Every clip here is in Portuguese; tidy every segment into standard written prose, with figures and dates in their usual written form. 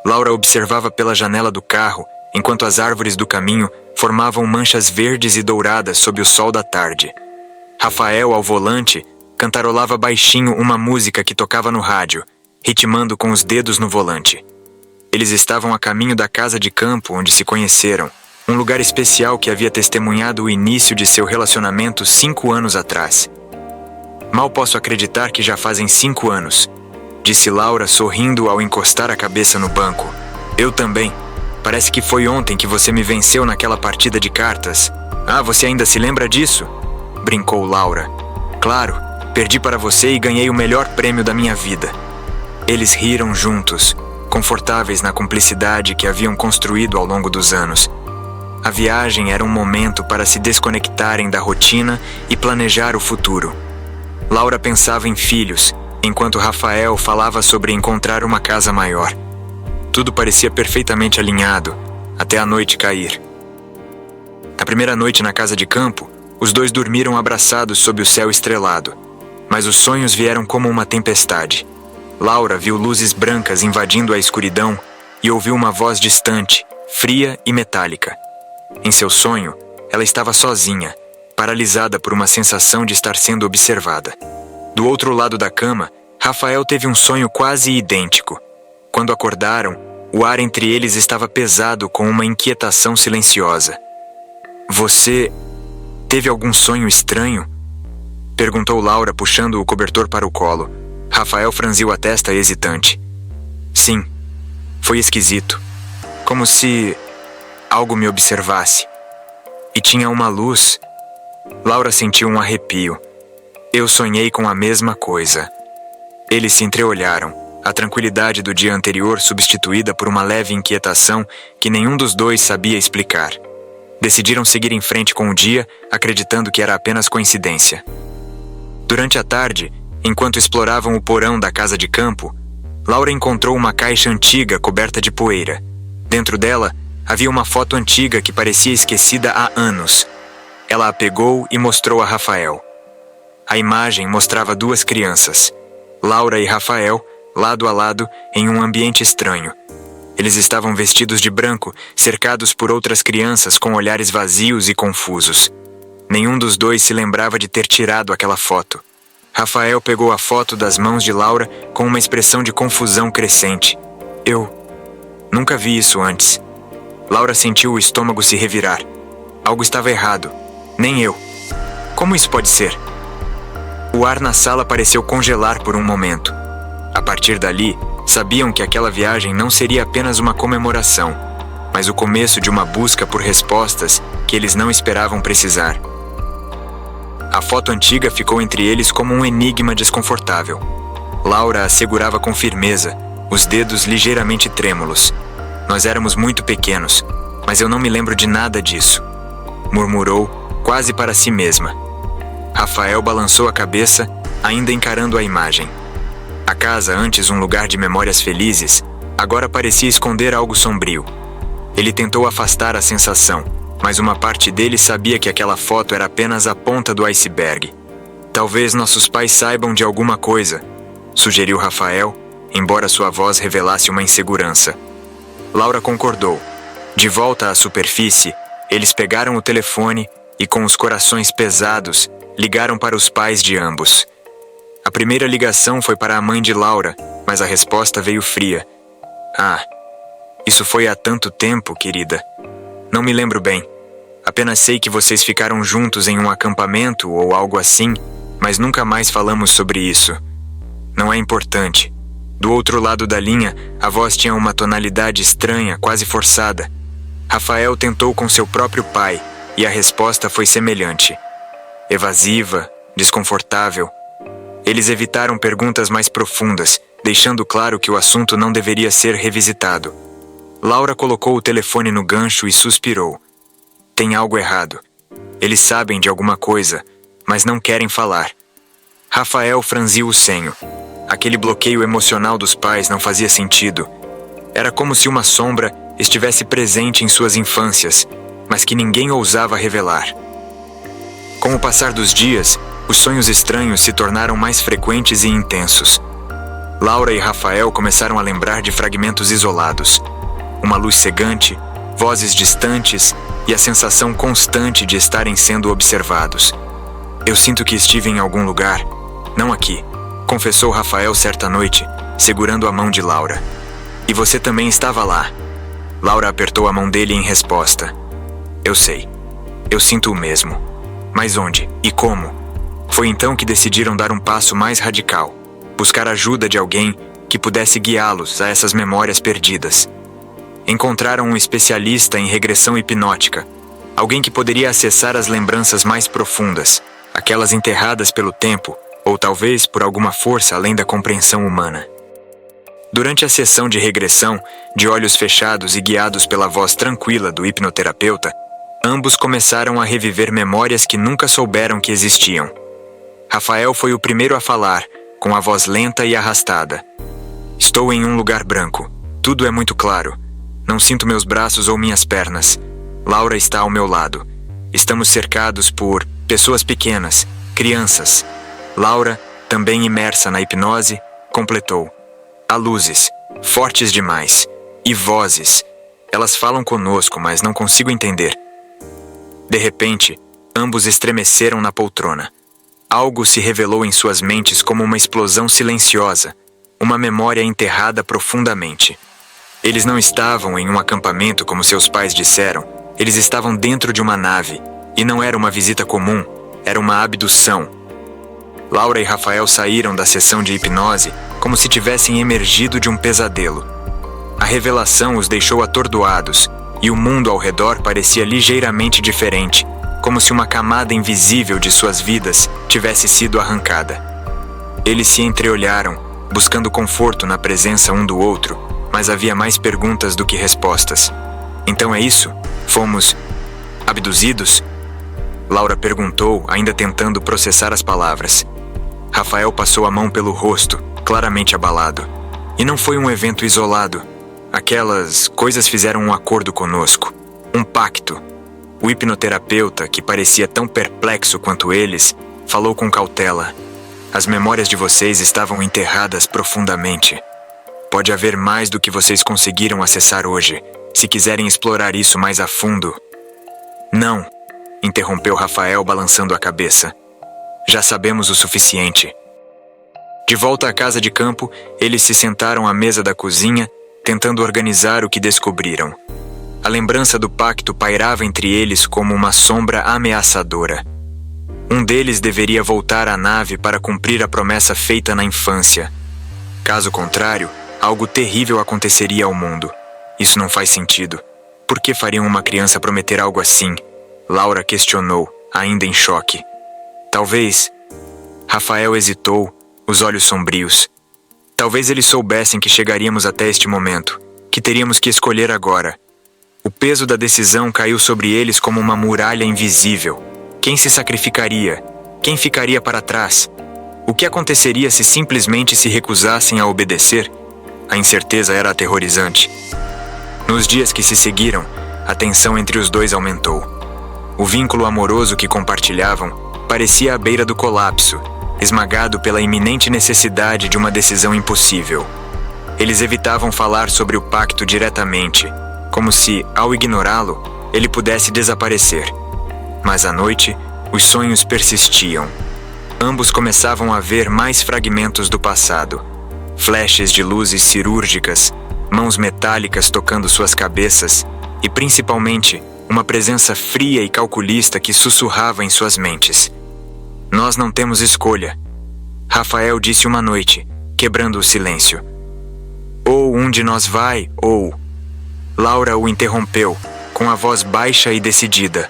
Laura observava pela janela do carro, enquanto as árvores do caminho formavam manchas verdes e douradas sob o sol da tarde. Rafael, ao volante, cantarolava baixinho uma música que tocava no rádio, ritmando com os dedos no volante. Eles estavam a caminho da casa de campo onde se conheceram, um lugar especial que havia testemunhado o início de seu relacionamento 5 anos atrás. Mal posso acreditar que já fazem 5 anos, disse Laura sorrindo ao encostar a cabeça no banco. Eu também. Parece que foi ontem que você me venceu naquela partida de cartas. Ah, você ainda se lembra disso? Brincou Laura. Claro, perdi para você e ganhei o melhor prêmio da minha vida. Eles riram juntos, confortáveis na cumplicidade que haviam construído ao longo dos anos. A viagem era um momento para se desconectarem da rotina e planejar o futuro. Laura pensava em filhos, enquanto Rafael falava sobre encontrar uma casa maior. Tudo parecia perfeitamente alinhado, até a noite cair. Na primeira noite na casa de campo, os dois dormiram abraçados sob o céu estrelado, mas os sonhos vieram como uma tempestade. Laura viu luzes brancas invadindo a escuridão e ouviu uma voz distante, fria e metálica. Em seu sonho, ela estava sozinha, paralisada por uma sensação de estar sendo observada. Do outro lado da cama, Rafael teve um sonho quase idêntico. Quando acordaram, o ar entre eles estava pesado com uma inquietação silenciosa. Você teve algum sonho estranho? Perguntou Laura, puxando o cobertor para o colo. Rafael franziu a testa hesitante. Sim, foi esquisito. Como se algo me observasse. E tinha uma luz. Laura sentiu um arrepio. Eu sonhei com a mesma coisa. Eles se entreolharam, a tranquilidade do dia anterior substituída por uma leve inquietação que nenhum dos dois sabia explicar. Decidiram seguir em frente com o dia, acreditando que era apenas coincidência. Durante a tarde, enquanto exploravam o porão da casa de campo, Laura encontrou uma caixa antiga coberta de poeira. Dentro dela, havia uma foto antiga que parecia esquecida há anos. Ela a pegou e mostrou a Rafael. A imagem mostrava 2 crianças, Laura e Rafael, lado a lado, em um ambiente estranho. Eles estavam vestidos de branco, cercados por outras crianças com olhares vazios e confusos. Nenhum dos dois se lembrava de ter tirado aquela foto. Rafael pegou a foto das mãos de Laura com uma expressão de confusão crescente. Eu nunca vi isso antes. Laura sentiu o estômago se revirar. Algo estava errado. Nem eu. Como isso pode ser? O ar na sala pareceu congelar por um momento. A partir dali, sabiam que aquela viagem não seria apenas uma comemoração, mas o começo de uma busca por respostas que eles não esperavam precisar. A foto antiga ficou entre eles como um enigma desconfortável. Laura a segurava com firmeza, os dedos ligeiramente trêmulos. Nós éramos muito pequenos, mas eu não me lembro de nada disso, murmurou, quase para si mesma. Rafael balançou a cabeça, ainda encarando a imagem. A casa, antes um lugar de memórias felizes, agora parecia esconder algo sombrio. Ele tentou afastar a sensação, mas uma parte dele sabia que aquela foto era apenas a ponta do iceberg. Talvez nossos pais saibam de alguma coisa, sugeriu Rafael, embora sua voz revelasse uma insegurança. Laura concordou. De volta à superfície, eles pegaram o telefone e, com os corações pesados, ligaram para os pais de ambos. A primeira ligação foi para a mãe de Laura, mas a resposta veio fria. Ah, isso foi há tanto tempo, querida. Não me lembro bem. Apenas sei que vocês ficaram juntos em um acampamento ou algo assim, mas nunca mais falamos sobre isso. Não é importante. Do outro lado da linha, a voz tinha uma tonalidade estranha, quase forçada. Rafael tentou com seu próprio pai, e a resposta foi semelhante. Evasiva, desconfortável. Eles evitaram perguntas mais profundas, deixando claro que o assunto não deveria ser revisitado. Laura colocou o telefone no gancho e suspirou. Tem algo errado. Eles sabem de alguma coisa, mas não querem falar. Rafael franziu o senho. Aquele bloqueio emocional dos pais não fazia sentido. Era como se uma sombra estivesse presente em suas infâncias, mas que ninguém ousava revelar. Com o passar dos dias, os sonhos estranhos se tornaram mais frequentes e intensos. Laura e Rafael começaram a lembrar de fragmentos isolados. Uma luz cegante, vozes distantes e a sensação constante de estarem sendo observados. Eu sinto que estive em algum lugar, não aqui, confessou Rafael certa noite, segurando a mão de Laura. E você também estava lá. Laura apertou a mão dele em resposta. Eu sei. Eu sinto o mesmo. Mas onde e como? Foi então que decidiram dar um passo mais radical. Buscar ajuda de alguém que pudesse guiá-los a essas memórias perdidas. Encontraram um especialista em regressão hipnótica. Alguém que poderia acessar as lembranças mais profundas, aquelas enterradas pelo tempo, ou talvez por alguma força além da compreensão humana. Durante a sessão de regressão, de olhos fechados e guiados pela voz tranquila do hipnoterapeuta, ambos começaram a reviver memórias que nunca souberam que existiam. Rafael foi o primeiro a falar, com a voz lenta e arrastada. Estou em um lugar branco. Tudo é muito claro. Não sinto meus braços ou minhas pernas. Laura está ao meu lado. Estamos cercados por pessoas pequenas, crianças. Laura, também imersa na hipnose, completou. Há luzes, fortes demais, e vozes. Elas falam conosco, mas não consigo entender. De repente, ambos estremeceram na poltrona. Algo se revelou em suas mentes como uma explosão silenciosa, uma memória enterrada profundamente. Eles não estavam em um acampamento como seus pais disseram, eles estavam dentro de uma nave, e não era uma visita comum, era uma abdução. Laura e Rafael saíram da sessão de hipnose como se tivessem emergido de um pesadelo. A revelação os deixou atordoados, e o mundo ao redor parecia ligeiramente diferente, como se uma camada invisível de suas vidas tivesse sido arrancada. Eles se entreolharam, buscando conforto na presença um do outro, mas havia mais perguntas do que respostas. Então é isso? Fomos abduzidos? Laura perguntou, ainda tentando processar as palavras. Rafael passou a mão pelo rosto, claramente abalado. E não foi um evento isolado. Aquelas coisas fizeram um acordo conosco. Um pacto. O hipnoterapeuta, que parecia tão perplexo quanto eles, falou com cautela. As memórias de vocês estavam enterradas profundamente. Pode haver mais do que vocês conseguiram acessar hoje, se quiserem explorar isso mais a fundo. Não, interrompeu Rafael balançando a cabeça. Já sabemos o suficiente. De volta à casa de campo, eles se sentaram à mesa da cozinha, tentando organizar o que descobriram. A lembrança do pacto pairava entre eles como uma sombra ameaçadora. Um deles deveria voltar à nave para cumprir a promessa feita na infância. Caso contrário, algo terrível aconteceria ao mundo. Isso não faz sentido. Por que fariam uma criança prometer algo assim? Laura questionou, ainda em choque. Talvez... Rafael hesitou, os olhos sombrios. Talvez eles soubessem que chegaríamos até este momento, que teríamos que escolher agora. O peso da decisão caiu sobre eles como uma muralha invisível. Quem se sacrificaria? Quem ficaria para trás? O que aconteceria se simplesmente se recusassem a obedecer? A incerteza era aterrorizante. Nos dias que se seguiram, a tensão entre os dois aumentou. O vínculo amoroso que compartilhavam parecia à beira do colapso, esmagado pela iminente necessidade de uma decisão impossível. Eles evitavam falar sobre o pacto diretamente, como se, ao ignorá-lo, ele pudesse desaparecer. Mas à noite, os sonhos persistiam. Ambos começavam a ver mais fragmentos do passado. Flashes de luzes cirúrgicas, mãos metálicas tocando suas cabeças e, principalmente, uma presença fria e calculista que sussurrava em suas mentes. Nós não temos escolha. Rafael disse uma noite, quebrando o silêncio. Ou um de nós vai, ou... Laura o interrompeu, com a voz baixa e decidida.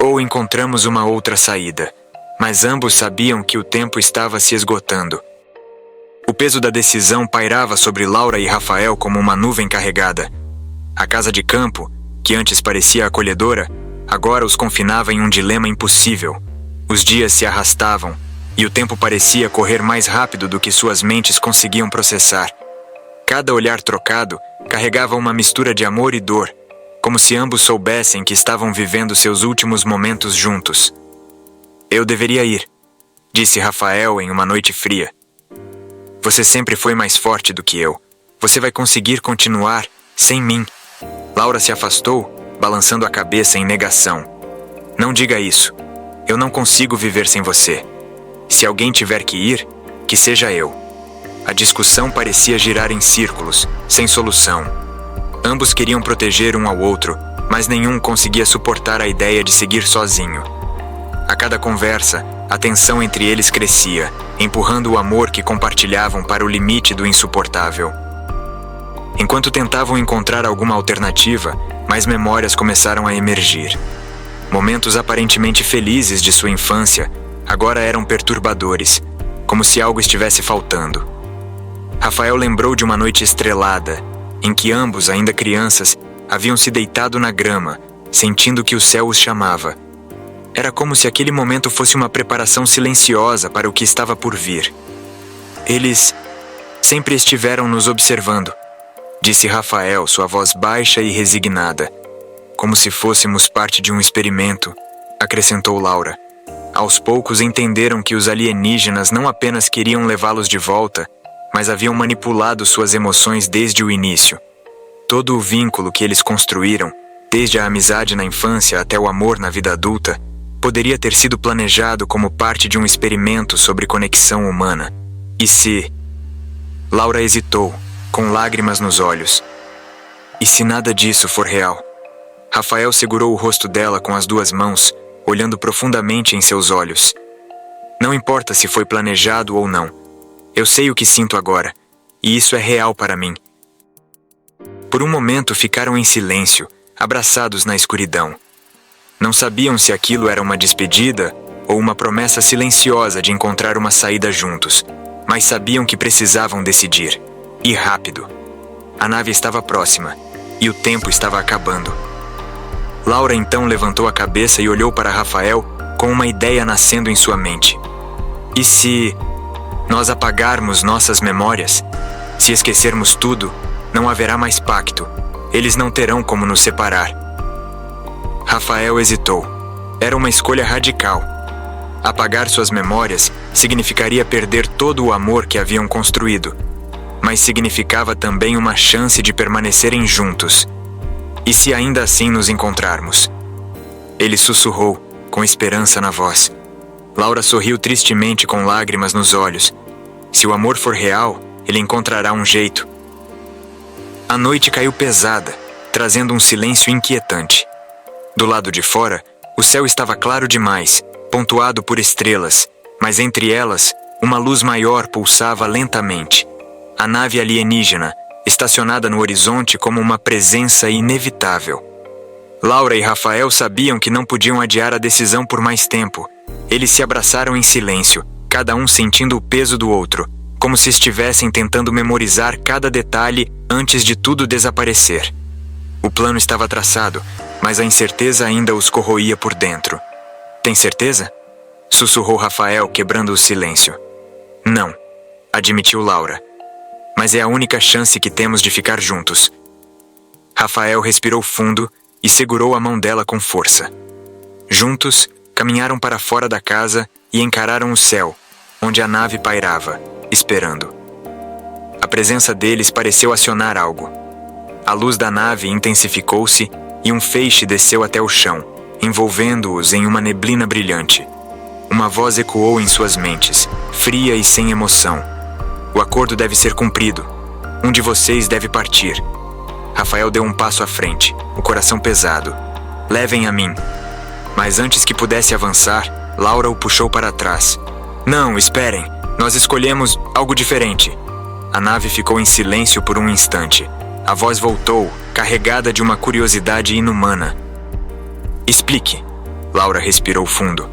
Ou encontramos uma outra saída. Mas ambos sabiam que o tempo estava se esgotando. O peso da decisão pairava sobre Laura e Rafael como uma nuvem carregada. A casa de campo, que antes parecia acolhedora, agora os confinava em um dilema impossível. Os dias se arrastavam, e o tempo parecia correr mais rápido do que suas mentes conseguiam processar. Cada olhar trocado carregava uma mistura de amor e dor, como se ambos soubessem que estavam vivendo seus últimos momentos juntos. Eu deveria ir, disse Rafael em uma noite fria. Você sempre foi mais forte do que eu. Você vai conseguir continuar sem mim. Laura se afastou, balançando a cabeça em negação. Não diga isso. Eu não consigo viver sem você. Se alguém tiver que ir, que seja eu. A discussão parecia girar em círculos, sem solução. Ambos queriam proteger um ao outro, mas nenhum conseguia suportar a ideia de seguir sozinho. A cada conversa, a tensão entre eles crescia, empurrando o amor que compartilhavam para o limite do insuportável. Enquanto tentavam encontrar alguma alternativa, mais memórias começaram a emergir. Momentos aparentemente felizes de sua infância agora eram perturbadores, como se algo estivesse faltando. Rafael lembrou de uma noite estrelada, em que ambos, ainda crianças, haviam se deitado na grama, sentindo que o céu os chamava. Era como se aquele momento fosse uma preparação silenciosa para o que estava por vir. Eles sempre estiveram nos observando, disse Rafael, sua voz baixa e resignada. Como se fôssemos parte de um experimento, acrescentou Laura. Aos poucos entenderam que os alienígenas não apenas queriam levá-los de volta, mas haviam manipulado suas emoções desde o início. Todo o vínculo que eles construíram, desde a amizade na infância até o amor na vida adulta, poderia ter sido planejado como parte de um experimento sobre conexão humana. E se... Laura hesitou, com lágrimas nos olhos. E se nada disso for real? Rafael segurou o rosto dela com as duas mãos, olhando profundamente em seus olhos. Não importa se foi planejado ou não. Eu sei o que sinto agora, e isso é real para mim. Por um momento ficaram em silêncio, abraçados na escuridão. Não sabiam se aquilo era uma despedida ou uma promessa silenciosa de encontrar uma saída juntos, mas sabiam que precisavam decidir. E rápido. A nave estava próxima, e o tempo estava acabando. Laura então levantou a cabeça e olhou para Rafael com uma ideia nascendo em sua mente. E se nós apagarmos nossas memórias? Se esquecermos tudo, não haverá mais pacto. Eles não terão como nos separar. Rafael hesitou. Era uma escolha radical. Apagar suas memórias significaria perder todo o amor que haviam construído, mas significava também uma chance de permanecerem juntos. E se ainda assim nos encontrarmos? Ele sussurrou, com esperança na voz. Laura sorriu tristemente com lágrimas nos olhos. Se o amor for real, ele encontrará um jeito. A noite caiu pesada, trazendo um silêncio inquietante. Do lado de fora, o céu estava claro demais, pontuado por estrelas, mas entre elas, uma luz maior pulsava lentamente. A nave alienígena, estacionada no horizonte como uma presença inevitável. Laura e Rafael sabiam que não podiam adiar a decisão por mais tempo. Eles se abraçaram em silêncio, cada um sentindo o peso do outro, como se estivessem tentando memorizar cada detalhe antes de tudo desaparecer. O plano estava traçado, mas a incerteza ainda os corroía por dentro. Tem certeza? Sussurrou Rafael, quebrando o silêncio. Não, admitiu Laura. Mas é a única chance que temos de ficar juntos. Rafael respirou fundo e segurou a mão dela com força. Juntos, caminharam para fora da casa e encararam o céu, onde a nave pairava, esperando. A presença deles pareceu acionar algo. A luz da nave intensificou-se e um feixe desceu até o chão, envolvendo-os em uma neblina brilhante. Uma voz ecoou em suas mentes, fria e sem emoção. O acordo deve ser cumprido. Um de vocês deve partir. Rafael deu um passo à frente, o coração pesado. Levem a mim. Mas antes que pudesse avançar, Laura o puxou para trás. Não, esperem. Nós escolhemos algo diferente. A nave ficou em silêncio por um instante. A voz voltou, carregada de uma curiosidade inumana. Explique. Laura respirou fundo.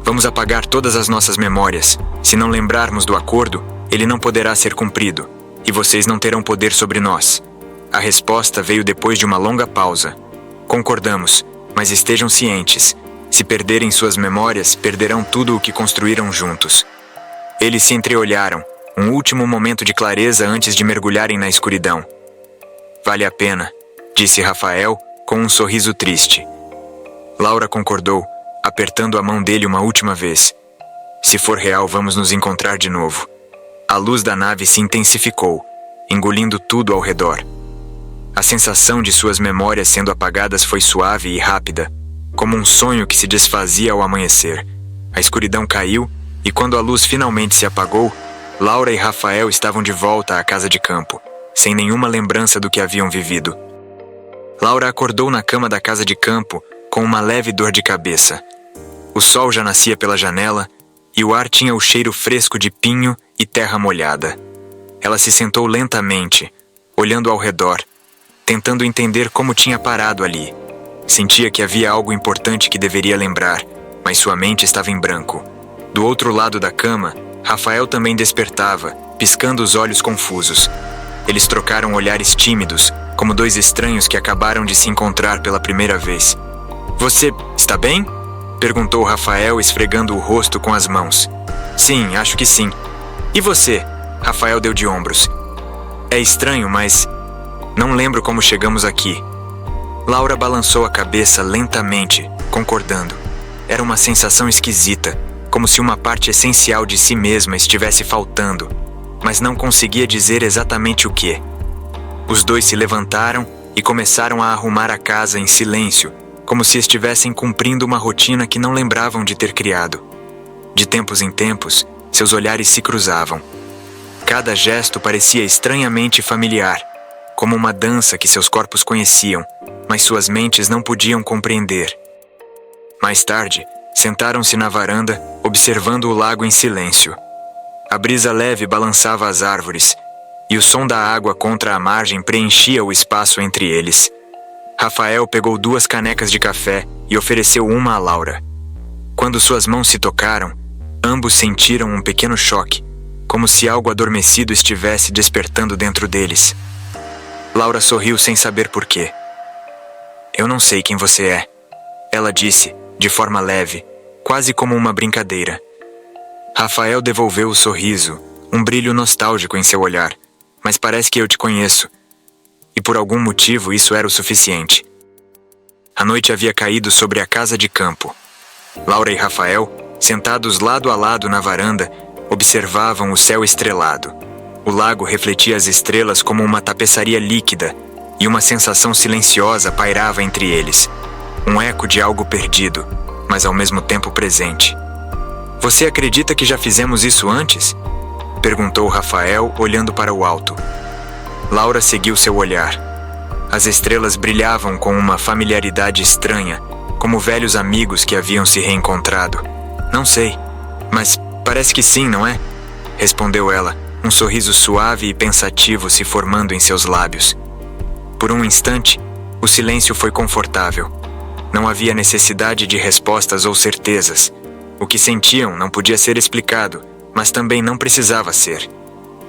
Vamos apagar todas as nossas memórias. Se não lembrarmos do acordo, ele não poderá ser cumprido, e vocês não terão poder sobre nós. A resposta veio depois de uma longa pausa. Concordamos, mas estejam cientes. Se perderem suas memórias, perderão tudo o que construíram juntos. Eles se entreolharam, um último momento de clareza antes de mergulharem na escuridão. Vale a pena, disse Rafael, com um sorriso triste. Laura concordou, apertando a mão dele uma última vez. Se for real, vamos nos encontrar de novo. A luz da nave se intensificou, engolindo tudo ao redor. A sensação de suas memórias sendo apagadas foi suave e rápida, como um sonho que se desfazia ao amanhecer. A escuridão caiu e quando a luz finalmente se apagou, Laura e Rafael estavam de volta à casa de campo, sem nenhuma lembrança do que haviam vivido. Laura acordou na cama da casa de campo com uma leve dor de cabeça. O sol já nascia pela janela e o ar tinha o cheiro fresco de pinho e terra molhada. Ela se sentou lentamente, olhando ao redor, tentando entender como tinha parado ali. Sentia que havia algo importante que deveria lembrar, mas sua mente estava em branco. Do outro lado da cama, Rafael também despertava, piscando os olhos confusos. Eles trocaram olhares tímidos, como dois estranhos que acabaram de se encontrar pela primeira vez. "Você está bem?" perguntou Rafael, esfregando o rosto com as mãos. "Sim, acho que sim." "E você?" Rafael deu de ombros. "É estranho, mas não lembro como chegamos aqui." Laura balançou a cabeça lentamente, concordando. Era uma sensação esquisita, como se uma parte essencial de si mesma estivesse faltando, mas não conseguia dizer exatamente o que. Os dois se levantaram e começaram a arrumar a casa em silêncio, como se estivessem cumprindo uma rotina que não lembravam de ter criado. De tempos em tempos, seus olhares se cruzavam. Cada gesto parecia estranhamente familiar, como uma dança que seus corpos conheciam, mas suas mentes não podiam compreender. Mais tarde, sentaram-se na varanda, observando o lago em silêncio. A brisa leve balançava as árvores, e o som da água contra a margem preenchia o espaço entre eles. Rafael pegou 2 canecas de café e ofereceu uma a Laura. Quando suas mãos se tocaram, ambos sentiram um pequeno choque, como se algo adormecido estivesse despertando dentro deles. Laura sorriu sem saber por quê. "Eu não sei quem você é," ela disse, de forma leve, quase como uma brincadeira. Rafael devolveu o sorriso, um brilho nostálgico em seu olhar. "Mas parece que eu te conheço." E por algum motivo isso era o suficiente. A noite havia caído sobre a casa de campo. Laura e Rafael, sentados lado a lado na varanda, observavam o céu estrelado. O lago refletia as estrelas como uma tapeçaria líquida, e uma sensação silenciosa pairava entre eles. Um eco de algo perdido, mas ao mesmo tempo presente. "Você acredita que já fizemos isso antes?" perguntou Rafael, olhando para o alto. Laura seguiu seu olhar. As estrelas brilhavam com uma familiaridade estranha, como velhos amigos que haviam se reencontrado. "Não sei, mas parece que sim, não é?" respondeu ela, um sorriso suave e pensativo se formando em seus lábios. Por um instante, o silêncio foi confortável. Não havia necessidade de respostas ou certezas. O que sentiam não podia ser explicado, mas também não precisava ser.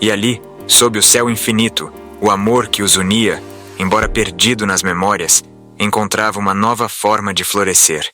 E ali, sob o céu infinito, o amor que os unia, embora perdido nas memórias, encontrava uma nova forma de florescer.